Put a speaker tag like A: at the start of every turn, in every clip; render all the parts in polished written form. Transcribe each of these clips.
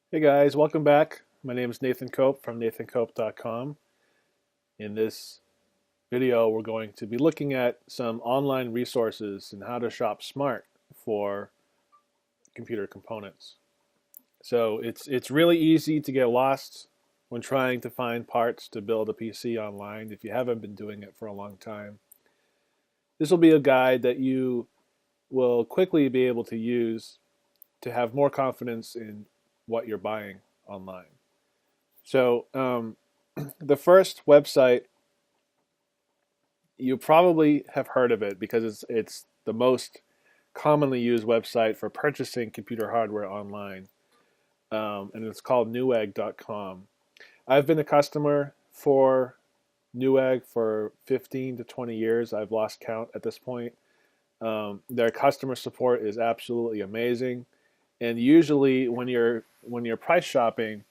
A: Hey guys, welcome back. My name is Nathan Cope from nathancope.com. In this video, we're going to be looking at some online resources and how to shop smart for computer components. So it's really easy to get lost when trying to find parts to build a PC online if you haven't been doing it for a long time. This will be a guide that you will quickly be able to use to have more confidence in what you're buying online. So the first website, you probably have heard of it because it's the most commonly used website for purchasing computer hardware online, and it's called Newegg.com. I've been a customer for Newegg for 15 to 20 years. I've lost count at this point. Their customer support is absolutely amazing, and usually when you're price shopping,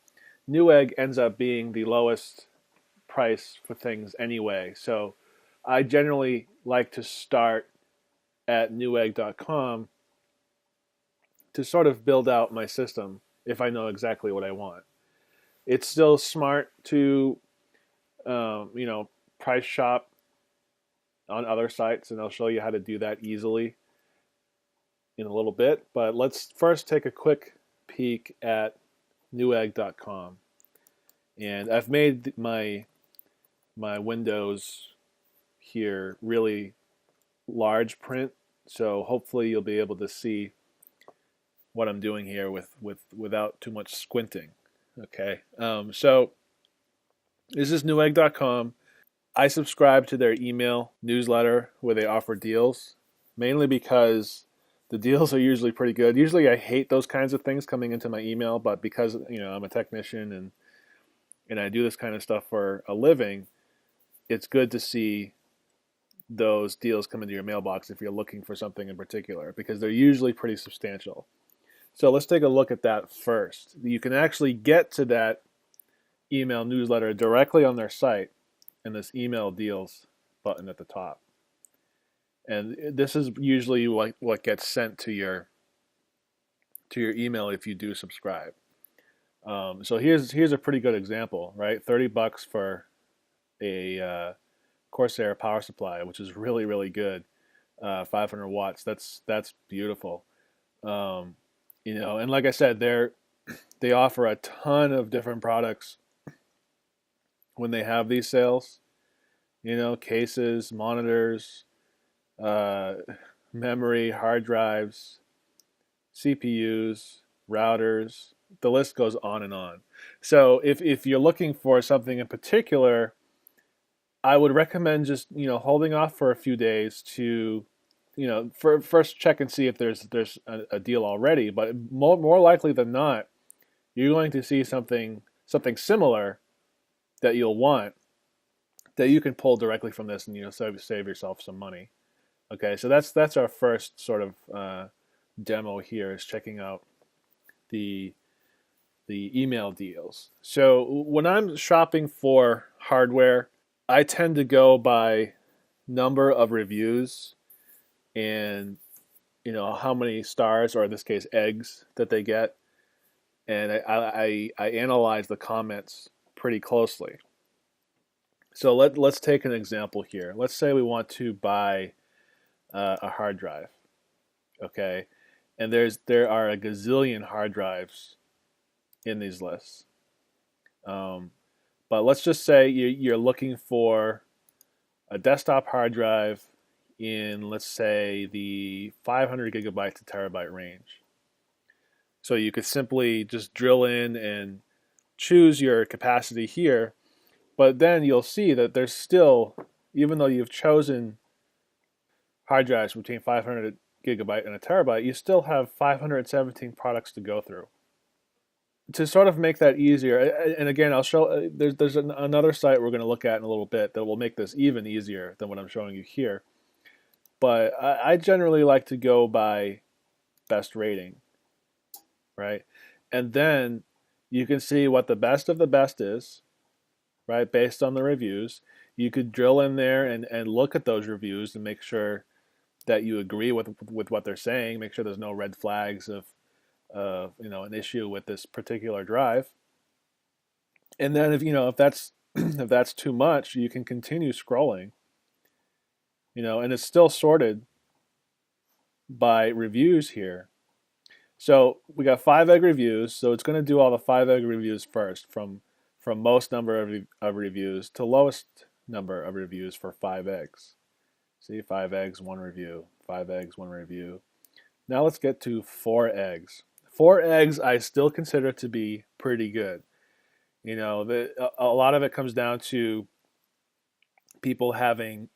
A: Newegg ends up being the lowest price for things anyway. So I generally like to start at newegg.com to sort of build out my system if I know exactly what I want. It's still smart to, price shop on other sites, and I'll show you how to do that easily in a little bit. But let's first take a quick peek at newegg.com. And I've made my windows here really large print, so hopefully you'll be able to see what I'm doing here without too much squinting. Okay, so this is Newegg.com. I subscribe to their email newsletter where they offer deals, mainly because the deals are usually pretty good. Usually I hate those kinds of things coming into my email, but because I'm a technician and I do this kind of stuff for a living, it's good to see those deals come into your mailbox if you're looking for something in particular, because they're usually pretty substantial. So let's take a look at that first. You can actually get to that email newsletter directly on their site in this email deals button at the top. And this is usually what gets sent to your email if you do subscribe. So here's a pretty good example, right? $30 for a Corsair power supply, which is really really good. 500 watts. That's beautiful. And like I said, they offer a ton of different products when they have these sales. Cases, monitors, memory, hard drives, CPUs, routers. The list goes on and on. So if you're looking for something in particular, I would recommend just holding off for a few days to first check and see if there's a deal already. But more likely than not, you're going to see something similar that you'll want that you can pull directly from this, and save yourself some money. Okay, so that's our first sort of demo here, is checking out the email deals. So when I'm shopping for hardware, I tend to go by number of reviews and how many stars, or in this case eggs, that they get, and I analyze the comments pretty closely. So let's take an example here. Let's say we want to buy a hard drive, okay, and there are a gazillion hard drives in these lists. But let's just say you're looking for a desktop hard drive in, let's say, the 500 gigabyte to terabyte range. So you could simply just drill in and choose your capacity here, but then you'll see that there's still, even though you've chosen hard drives between 500 gigabyte and a terabyte, you still have 517 products to go through. To sort of make that easier, and again, I'll show, there's another site we're going to look at in a little bit that will make this even easier than what I'm showing you here. But I generally like to go by best rating, right? And then you can see what the best of the best is, right, based on the reviews. You could drill in there and look at those reviews and make sure that you agree with what they're saying. Make sure there's no red flags of an issue with this particular drive. And then if that's if that's too much, you can continue scrolling, and it's still sorted by reviews here. So we got 5 egg reviews, so it's going to do all the 5 egg reviews first, from most number of reviews to lowest number of reviews for 5 eggs. See, 5 eggs, 1 review, 5 eggs, 1 review. Now let's get to 4 eggs. 4 eggs I still consider to be pretty good. A lot of it comes down to people having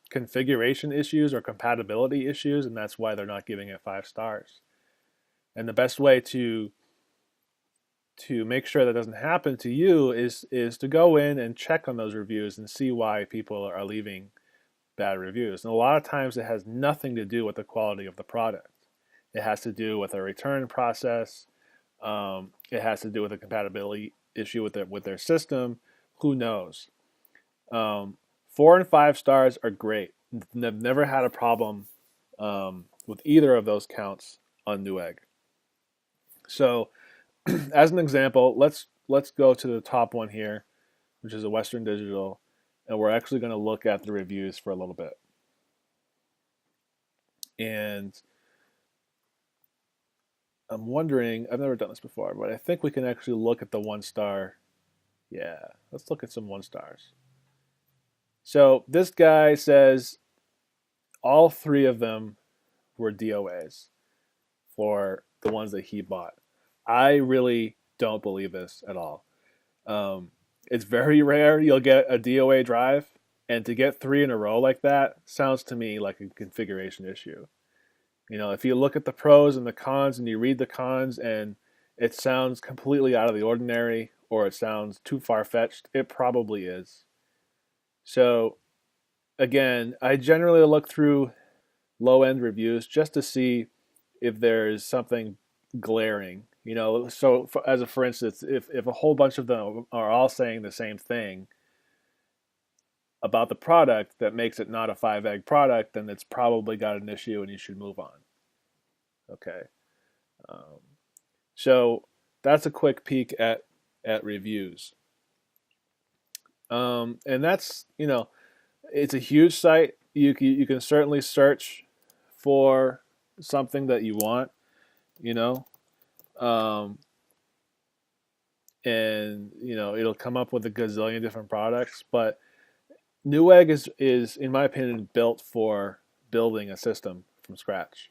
A: configuration issues or compatibility issues, and that's why they're not giving it 5 stars. And the best way to make sure that doesn't happen to you is to go in and check on those reviews and see why people are leaving bad reviews. And a lot of times it has nothing to do with the quality of the product. It has to do with a return process. It has to do with a compatibility issue with their system. Who knows? 4 and 5 stars are great. I've never had a problem with either of those counts on Newegg. So, as an example, let's go to the top one here, which is a Western Digital, and we're actually going to look at the reviews for a little bit. And I'm wondering, I've never done this before, but I think we can actually look at the 1 star. Yeah, let's look at some 1 stars. So this guy says all 3 of them were DOAs for the ones that he bought. I really don't believe this at all. It's very rare you'll get a DOA drive, and to get 3 in a row like that sounds to me like a configuration issue. If you look at the pros and the cons and you read the cons and it sounds completely out of the ordinary or it sounds too far-fetched, it probably is. So again, I generally look through low-end reviews just to see if there's something glaring. So for instance, if a whole bunch of them are all saying the same thing about the product that makes it not a 5 egg product, then it's probably got an issue and you should move on. Okay. So that's a quick peek at reviews. And that's, it's a huge site. You can certainly search for something that you want, and it'll come up with a gazillion different products. But Newegg is in my opinion built for building a system from scratch,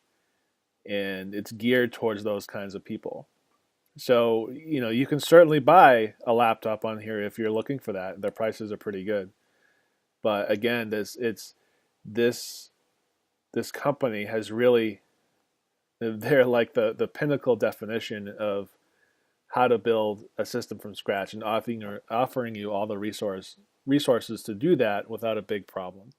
A: and it's geared towards those kinds of people. So you can certainly buy a laptop on here if you're looking for that. Their prices are pretty good. But again, this company has really, they're like the pinnacle definition of how to build a system from scratch and offering you all the resources to do that without a big problem.